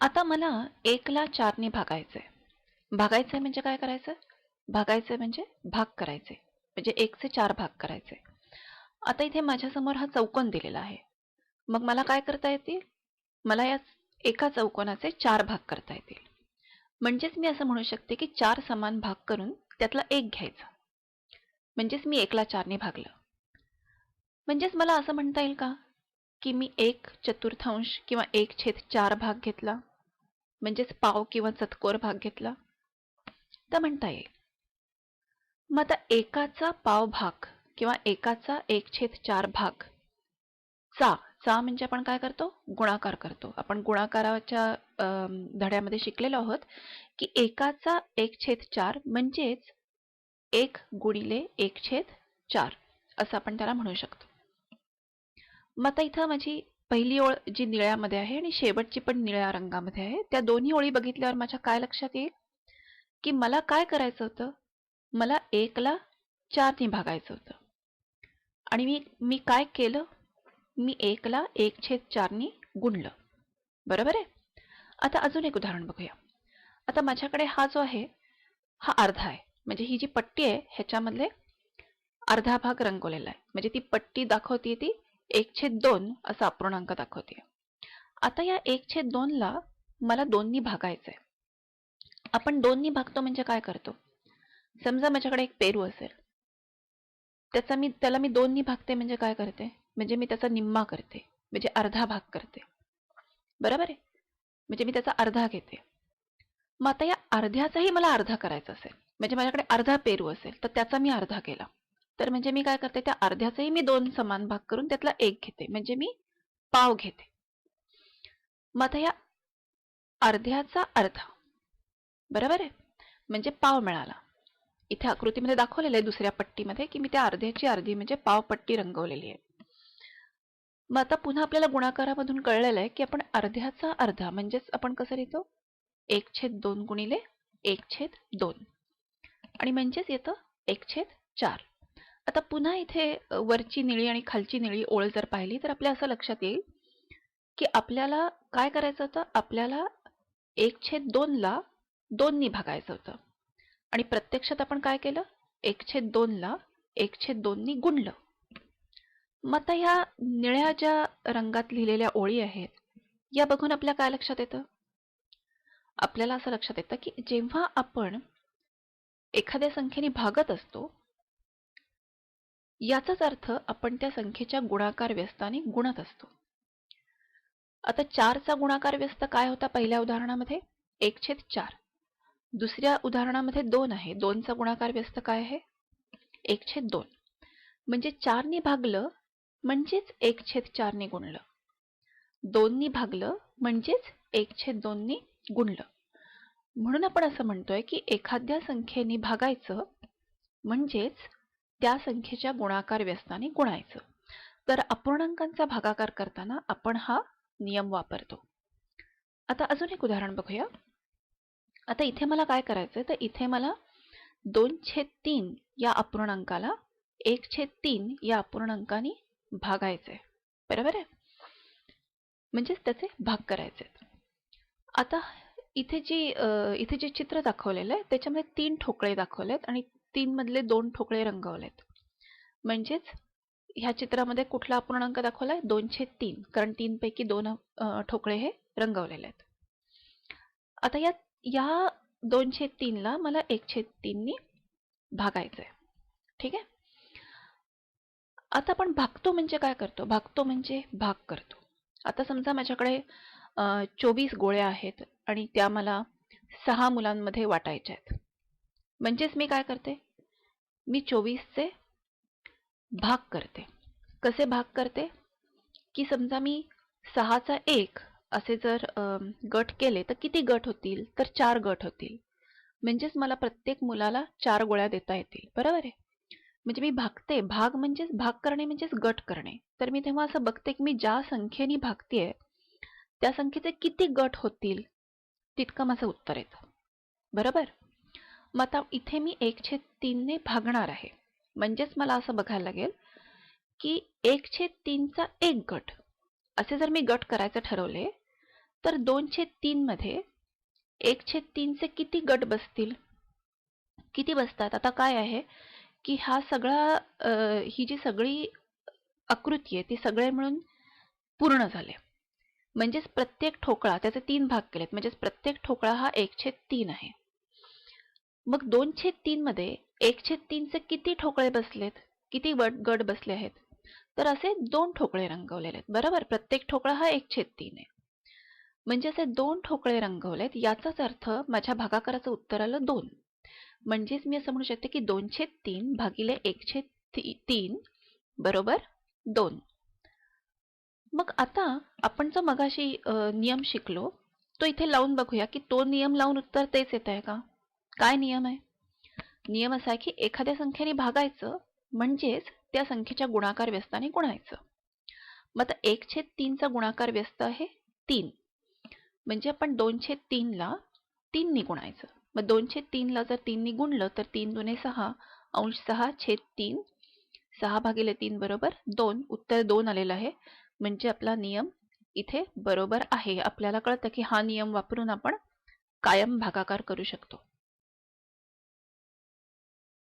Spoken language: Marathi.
आता मला 1 ला 4 ने भागायचंय. भागायचंय म्हणजे काय करायचं? भागायचंय म्हणजे भाग करायचे. म्हणजे 1 चे 4 भाग करायचे. आता इथे माझ्यासमोर हा चौकोन दिलेला आहे. मग मला काय करता येतील? मला या एका चौकोनाचे 4 भाग करता येतील. म्हणजेच मी असं म्हणू शकते की 4 समान भाग करून त्यातला 1 घ्यायचा. म्हणजेच मी 1 ला 4 ने भागलं. म्हणजेच मला असं म्हणता येईल का की मी 1/4 किंवा 1/4 भाग घेतला, म्हणजेच पाव किंवा चतकोर भाग घेतला, तर म्हणता येईल. मग आता एकाचा पाव भाग किंवा एकाचा 1/4 भाग चा चा म्हणजे आपण काय करतो? गुणाकार करतो. आपण गुणाकाराच्या धड्यामध्ये शिकलेलो आहोत की एकाचा 1/4 म्हणजेच 1 गुणिले 1/4 असं आपण त्याला म्हणू शकतो. मग आता इथं माझी पहिली ओळ जी निळ्यामध्ये आहे आणि शेवटची पण निळ्या रंगामध्ये आहे, त्या दोन्ही ओळी बघितल्यावर माझ्या काय लक्षात येईल की मला काय करायचं होतं? मला 1 ला 4 ने भागायचं होतं आणि मी मी काय केलं? मी 1 ला 1/4 ने गुणलं. बरोबर आहे? आता अजून एक उदाहरण बघूया. आता माझ्याकडे हा जो आहे, हा अर्धा आहे. म्हणजे ही जी पट्टी आहे ह्याच्यामधले अर्धा भाग रंगवलेला आहे. म्हणजे ती पट्टी दाखवते ती 1/2 असा अपूर्णांक दाखवते. आता या 1/2 ला मला 2 नी भागायचंय. आपण 2 नी भागतो म्हणजे काय करतो? समजा माझ्याकडे एक पेरू असेल, त्याला मी 2 नी भागते म्हणजे काय करते? म्हणजे मी त्याचा निम्मा करते, म्हणजे अर्धा भाग करते. बरोबर आहे? म्हणजे मी त्याचा अर्धा घेते. मग आता या अर्ध्याचाही मला अर्धा करायचा असेल, म्हणजे माझ्याकडे अर्धा पेरू असेल, तर त्याचा मी अर्धा केला. तर म्हणजे मी काय करते? त्या अर्ध्याचाही मी 2 समान भाग करून त्यातला 1 घेते, म्हणजे मी पाव घेते. मग आता या अर्ध्याचा अर्धा, बरोबर आहे? म्हणजे पाव मिळाला. इथे आकृतीमध्ये दाखवलेलं आहे दुसऱ्या पट्टीमध्ये की मी त्या अर्ध्याची अर्धी म्हणजे पाव पट्टी रंगवलेली आहे. मग आता पुन्हा आपल्याला गुणाकारामधून कळलेलं आहे की आपण अर्ध्याचा अर्धा म्हणजेच आपण कसं लिहितो? 1/2 गुणिले 1/2 आणि म्हणजेच येतं 1/4. आता पुन्हा इथे वरची निळी आणि खालची निळी ओळ जर पाहिली तर आपल्या असं लक्षात येईल की आपल्याला काय करायचं होतं? आपल्याला 1/2 ला 2 नी भागायचं होतं आणि प्रत्यक्षात आपण काय केलं? 1/2 ला 1/2 नी गुणलं. मग आता ह्या निळ्या ज्या रंगात लिहिलेल्या ओळी आहेत, या बघून आपल्या काय लक्षात येतं? आपल्याला असं लक्षात येतं की जेव्हा आपण एखाद्या संख्येने भागत असतो, याचाच अर्थ आपण त्या संख्येच्या गुणाकार व्यस्ताने गुणत असतो. आता 4 चा गुणाकार व्यस्त काय होता पहिल्या उदाहरणामध्ये? 1/4. दुसऱ्या उदाहरणामध्ये 2 आहे. 2 चा गुणाकार व्यस्त काय आहे? 1/2. म्हणजे 4 ने भागलं म्हणजेच 1/4 ने गुणलं. 2 नी भागलं म्हणजेच 1/2 ने गुणलं. म्हणून आपण असं म्हणतोय की एखाद्या संख्येने भागायचं म्हणजेच त्या संख्येच्या गुणाकार व्यस्ताने गुणायचं. तर अपूर्णांकांचा भागाकार करताना आपण हा नियम वापरतो. आता अजून एक उदाहरण बघूया. आता इथे मला काय करायचंय? तर इथे मला 2/3 या अपूर्णांकाला 1/3 या अपूर्णांकाने भागायचंय. बरोबर आहे? म्हणजेच त्याचे भाग करायचे. आता इथे जे चित्र दाखवलेलं आहे त्याच्यामध्ये 3 ठोकळे दाखवलेत आणि 3 मधले 2 ठोकळे रंगवलेत. म्हणजेच ह्या चित्रामध्ये कुठला अपूर्णांक दाखवलाय? 2/3, कारण 3 पैकी 2 ठोकळे हे रंगवलेले आहेत. आता या 2/3 ला मला 1/3 नी भागायचंय. ठीक आहे? आता आपण भागतो म्हणजे काय करतो? भागतो म्हणजे भाग करतो. आता समजा माझ्याकडे 24 गोळ्या आहेत आणि त्या मला 6 मुलांमध्ये वाटायच्या आहेत. म्हणजेच मी काय करते? मी 24 चे भाग करते. कसे भाग करते? की समजा मी 6 चा 1 असे जर गट केले तर किती गट होतील? तर 4 गट होतील. म्हणजेच मला प्रत्येक मुलाला 4 गोळ्या देता येतील. बरोबर आहे? म्हणजे मी भागते. भाग म्हणजेच भाग करणे म्हणजेच गट करणे. तर मी तेव्हा असं बघते की मी ज्या संख्येने भागतेय त्या संख्येचे किती गट होतील तितकं माझं उत्तर येतं. बरोबर? मग आता इथे मी 1/3 ने भागणार आहे. म्हणजेच मला असं बघायला लागेल की 1/3 चा 1 गट असे जर मी गट करायचे ठरवले तर 2/3 मध्ये 1/3 चे किती गट बसतील? किती बसतात? आता काय आहे की हा सगळा ही जी सगळी आकृती आहे ती सगळे मिळून पूर्ण झाले. म्हणजेच प्रत्येक ठोकळा त्याचे 3 भाग केलेत. म्हणजेच प्रत्येक ठोकळा हा 1/3 आहे. मग 2/3 मध्ये 1/3 चे किती ठोकळे बसलेत? किती गट बसले आहेत? तर असे 2 ठोकळे रंगवलेले आहेत. बरोबर? प्रत्येक ठोकळा हा 1/3 आहे. म्हणजे असे 2 ठोकळे रंगवलेत याचाच अर्थ माझ्या भागाकाराचं उत्तर आलं 2. म्हणजेच मी असं म्हणू शकते की 2/3 भागिले 1/3 बरोबर 2. मग आता आपण जो मगाशी नियम शिकलो तो इथे लावून बघूया की तो नियम लावून उत्तर तेच येत आहे का? काय नियम आहे? नियम असा आहे की एखाद्या संख्येने भागायचं म्हणजेच त्या संख्येच्या गुणाकार व्यस्ताने गुणायचं. मग आता 1/3 चा गुणाकार व्यस्त आहे 3. म्हणजे आपण 2/3 ला 3 ने गुणायचं. मग 2/3 ला जर 3 ने गुणलं तर 3 दुने 6 अंश 6/3 6/3 बरोबर 2. उत्तर 2 आलेलं आहे. म्हणजे आपला नियम इथे बरोबर आहे. आपल्याला कळतं की हा नियम वापरून आपण कायम भागाकार करू शकतो.